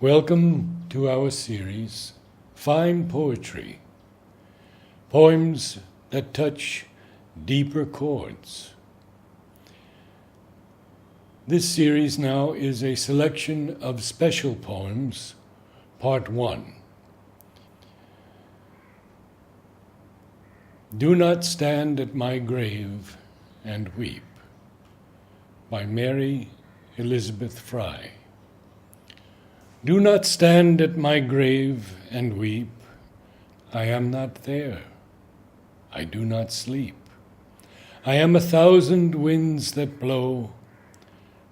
Welcome to our series, Fine Poetry, poems that touch deeper chords. This series now is a selection of special poems, Part 1. Do Not Stand at My Grave and Weep, by Mary Elizabeth Fry. Do not stand at my grave and weep. I am not there. I do not sleep. I am 1,000 winds that blow.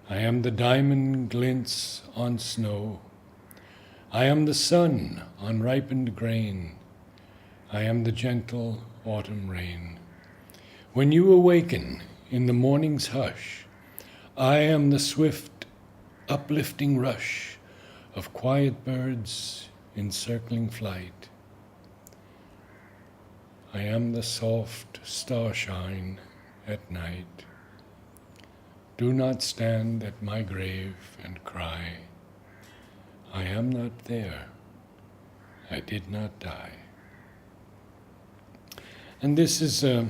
I am the diamond glints on snow. I am the sun on ripened grain. I am the gentle autumn rain. When you awaken in the morning's hush, I am the swift, uplifting rush of quiet birds in circling flight. I am the soft starshine at night. Do not stand at my grave and cry. I am not there. I did not die. And this is a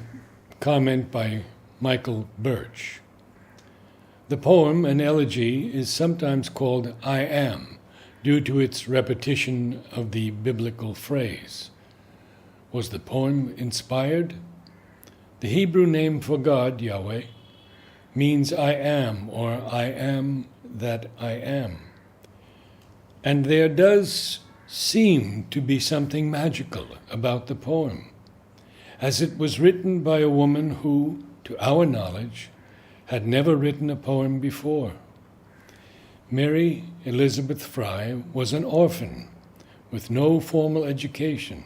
comment by Michael Birch. The poem, an elegy, is sometimes called I Am, due to its repetition of the biblical phrase. Was the poem inspired? The Hebrew name for God, Yahweh, means I am, or I am that I am. And there does seem to be something magical about the poem, as it was written by a woman who, to our knowledge, had never written a poem before. Mary Elizabeth Fry was an orphan with no formal education.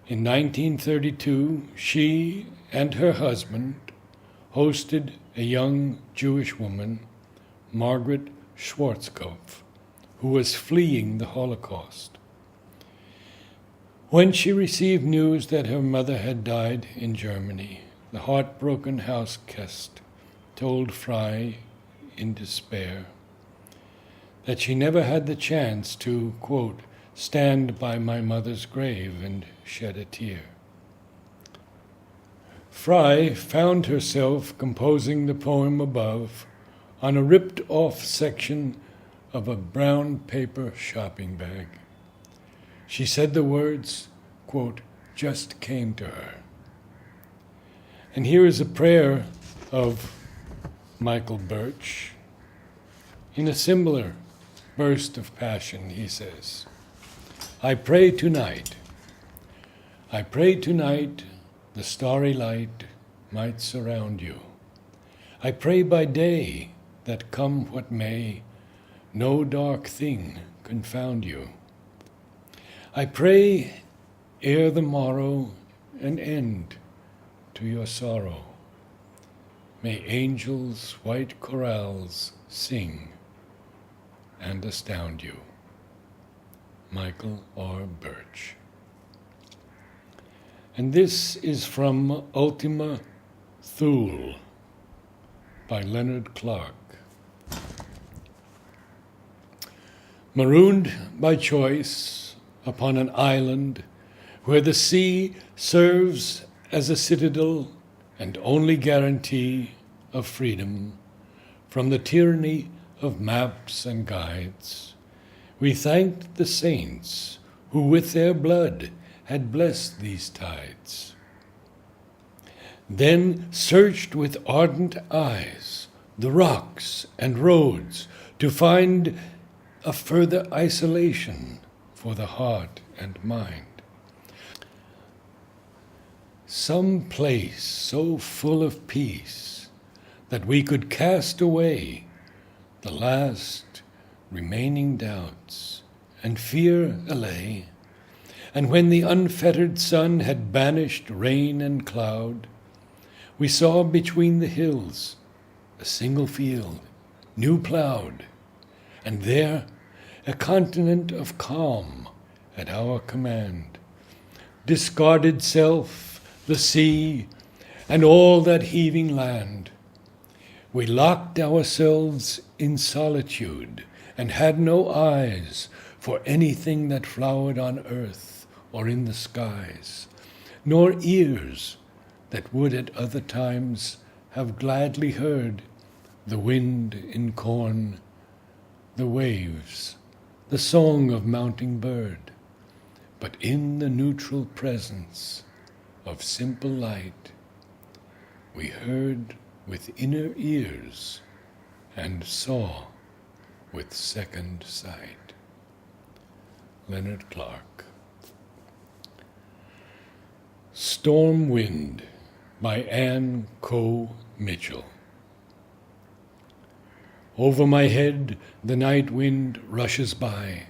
In 1932, she and her husband hosted a young Jewish woman, Margaret Schwarzkopf, who was fleeing the Holocaust. When she received news that her mother had died in Germany, the heartbroken house guest told Fry in despair that she never had the chance to, quote, stand by my mother's grave and shed a tear. Fry found herself composing the poem above on a ripped-off section of a brown paper shopping bag. She said the words, quote, just came to her. And here is a prayer of Michael Birch. In a similar burst of passion, he says, I pray tonight the starry light might surround you. I pray by day that come what may, no dark thing confound you. I pray ere the morrow an end to your sorrow. May angels' white chorales sing and astound you. Michael R. Birch. And this is from Ultima Thule by Leonard Clark. Marooned by choice upon an island where the sea serves as a citadel and only guarantee of freedom from the tyranny of maps and guides, we thanked the saints who with their blood had blessed these tides. Then searched with ardent eyes the rocks and roads to find a further isolation for the heart and mind. Some place so full of peace that we could cast away the last remaining doubts and fear allay. And when the unfettered sun had banished rain and cloud, we saw between the hills a single field, new plowed, and there a continent of calm at our command. Discarded self, the sea, and all that heaving land. We locked ourselves in solitude and had no eyes for anything that flowered on earth or in the skies, nor ears that would at other times have gladly heard the wind in corn, the waves, the song of mounting bird, but in the neutral presence of simple light, we heard with inner ears and saw with second sight. Leonard Clark. Stormwind by Anne Coe Mitchell. Over my head the night wind rushes by,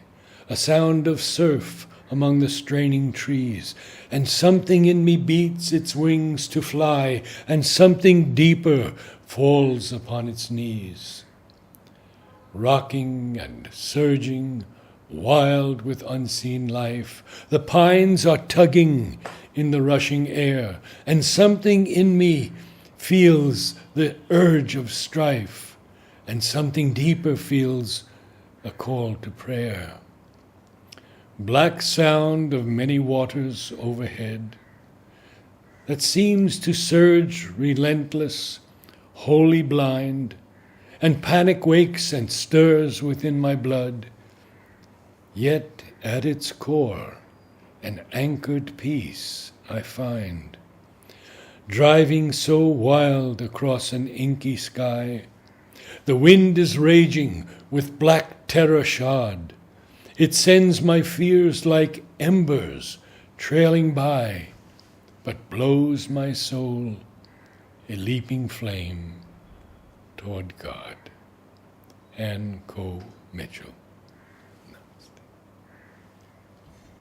a sound of surf among the straining trees, and something in me beats its wings to fly, and something deeper falls upon its knees. Rocking and surging, wild with unseen life, the pines are tugging in the rushing air, and something in me feels the urge of strife, and something deeper feels a call to prayer. Black sound of many waters overhead that seems to surge relentless, wholly blind, and panic wakes and stirs within my blood. Yet at its core an anchored peace I find, driving so wild across an inky sky. The wind is raging with black terror shod. It sends my fears like embers trailing by, but blows my soul a leaping flame toward God. Anne Coe Mitchell.